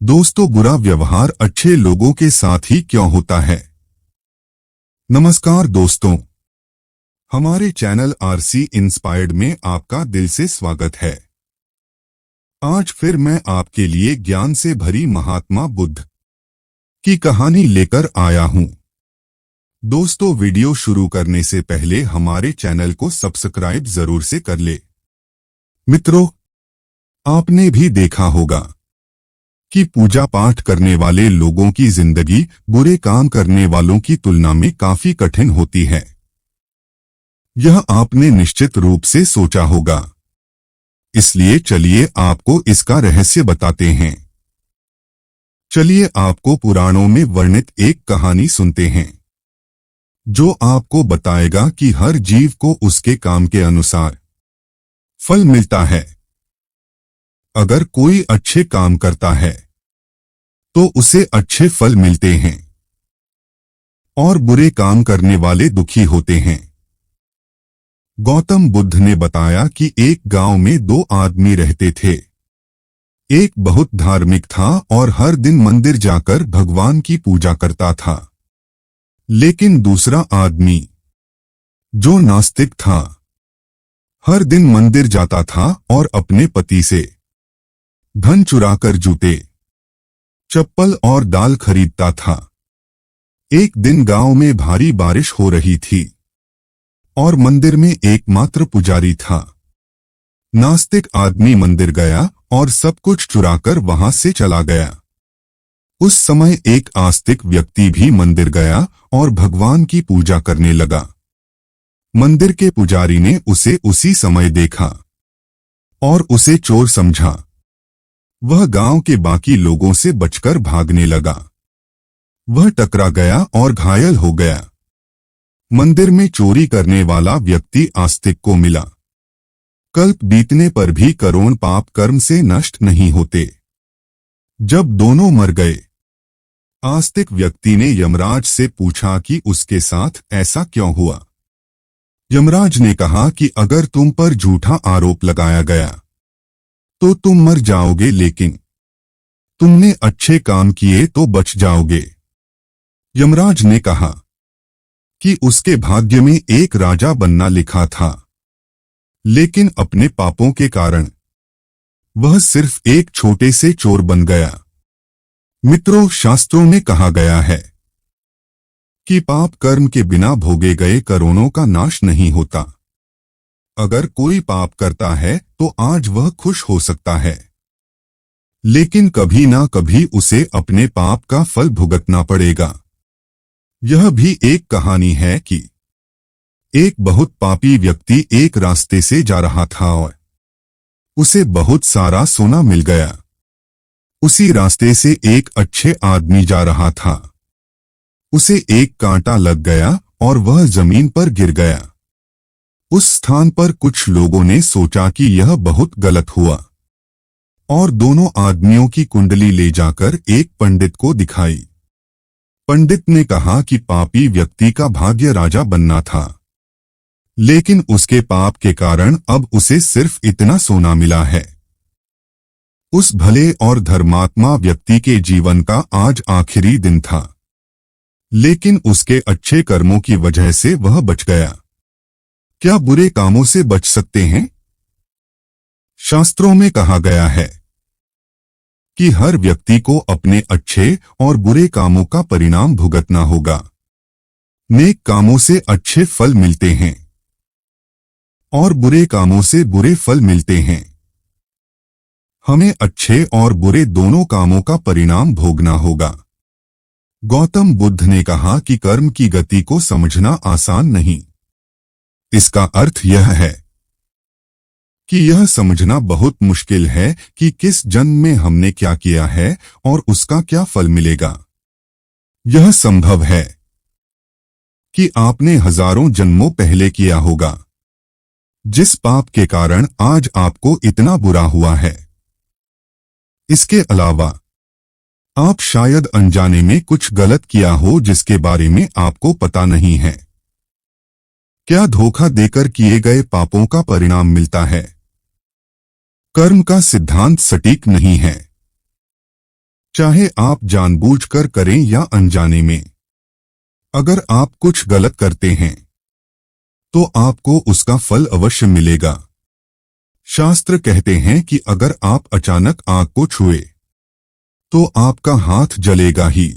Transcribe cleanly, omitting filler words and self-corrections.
दोस्तों, बुरा व्यवहार अच्छे लोगों के साथ ही क्यों होता है? नमस्कार दोस्तों, हमारे चैनल आरसी इंस्पायर्ड में आपका दिल से स्वागत है। आज फिर मैं आपके लिए ज्ञान से भरी महात्मा बुद्ध की कहानी लेकर आया हूं। दोस्तों, वीडियो शुरू करने से पहले हमारे चैनल को सब्सक्राइब जरूर से कर ले। मित्रों, आपने भी देखा होगा कि पूजा पाठ करने वाले लोगों की जिंदगी बुरे काम करने वालों की तुलना में काफी कठिन होती है। यह आपने निश्चित रूप से सोचा होगा, इसलिए चलिए आपको इसका रहस्य बताते हैं। चलिए आपको पुराणों में वर्णित एक कहानी सुनते हैं, जो आपको बताएगा कि हर जीव को उसके काम के अनुसार फल मिलता है। अगर कोई अच्छे काम करता है तो उसे अच्छे फल मिलते हैं, और बुरे काम करने वाले दुखी होते हैं। गौतम बुद्ध ने बताया कि एक गांव में दो आदमी रहते थे। एक बहुत धार्मिक था और हर दिन मंदिर जाकर भगवान की पूजा करता था, लेकिन दूसरा आदमी, जो नास्तिक था, हर दिन मंदिर जाता था और अपने पति से धन चुराकर जूते, चप्पल और दाल खरीदता था। एक दिन गांव में भारी बारिश हो रही थी और मंदिर में एकमात्र पुजारी था। नास्तिक आदमी मंदिर गया और सब कुछ चुराकर वहां से चला गया। उस समय एक आस्तिक व्यक्ति भी मंदिर गया और भगवान की पूजा करने लगा। मंदिर के पुजारी ने उसे उसी समय देखा और उसे चोर समझा। वह गांव के बाकी लोगों से बचकर भागने लगा। वह टकरा गया और घायल हो गया। मंदिर में चोरी करने वाला व्यक्ति आस्तिक को मिला। कल्प बीतने पर भी करोड़ पाप कर्म से नष्ट नहीं होते। जब दोनों मर गए, आस्तिक व्यक्ति ने यमराज से पूछा कि उसके साथ ऐसा क्यों हुआ। यमराज ने कहा कि अगर तुम पर झूठा आरोप लगाया गया तो तुम मर जाओगे, लेकिन तुमने अच्छे काम किए तो बच जाओगे। यमराज ने कहा कि उसके भाग्य में एक राजा बनना लिखा था, लेकिन अपने पापों के कारण वह सिर्फ एक छोटे से चोर बन गया। मित्रों, शास्त्रों में कहा गया है कि पाप कर्म के बिना भोगे गए करोड़ों का नाश नहीं होता। अगर कोई पाप करता है तो आज वह खुश हो सकता है, लेकिन कभी ना कभी उसे अपने पाप का फल भुगतना पड़ेगा। यह भी एक कहानी है कि एक बहुत पापी व्यक्ति एक रास्ते से जा रहा था और उसे बहुत सारा सोना मिल गया। उसी रास्ते से एक अच्छे आदमी जा रहा था। उसे एक कांटा लग गया और वह जमीन पर गिर गया। उस स्थान पर कुछ लोगों ने सोचा कि यह बहुत गलत हुआ और दोनों आदमियों की कुंडली ले जाकर एक पंडित को दिखाई। पंडित ने कहा कि पापी व्यक्ति का भाग्य राजा बनना था, लेकिन उसके पाप के कारण अब उसे सिर्फ इतना सोना मिला है। उस भले और धर्मात्मा व्यक्ति के जीवन का आज आखिरी दिन था, लेकिन उसके अच्छे कर्मों की वजह से वह बच गया। क्या बुरे कामों से बच सकते हैं? शास्त्रों में कहा गया है कि हर व्यक्ति को अपने अच्छे और बुरे कामों का परिणाम भुगतना होगा। नेक कामों से अच्छे फल मिलते हैं और बुरे कामों से बुरे फल मिलते हैं। हमें अच्छे और बुरे दोनों कामों का परिणाम भोगना होगा। गौतम बुद्ध ने कहा कि कर्म की गति को समझना आसान नहीं। इसका अर्थ यह है कि यह समझना बहुत मुश्किल है कि किस जन्म में हमने क्या किया है और उसका क्या फल मिलेगा। यह संभव है कि आपने हजारों जन्मों पहले किया होगा, जिस पाप के कारण आज आपको इतना बुरा हुआ है। इसके अलावा आप शायद अनजाने में कुछ गलत किया हो जिसके बारे में आपको पता नहीं है। क्या धोखा देकर किए गए पापों का परिणाम मिलता है? कर्म का सिद्धांत सटीक नहीं है। चाहे आप जानबूझकर करें या अनजाने में। अगर आप कुछ गलत करते हैं तो आपको उसका फल अवश्य मिलेगा। शास्त्र कहते हैं कि अगर आप अचानक आग को छुए तो आपका हाथ जलेगा ही।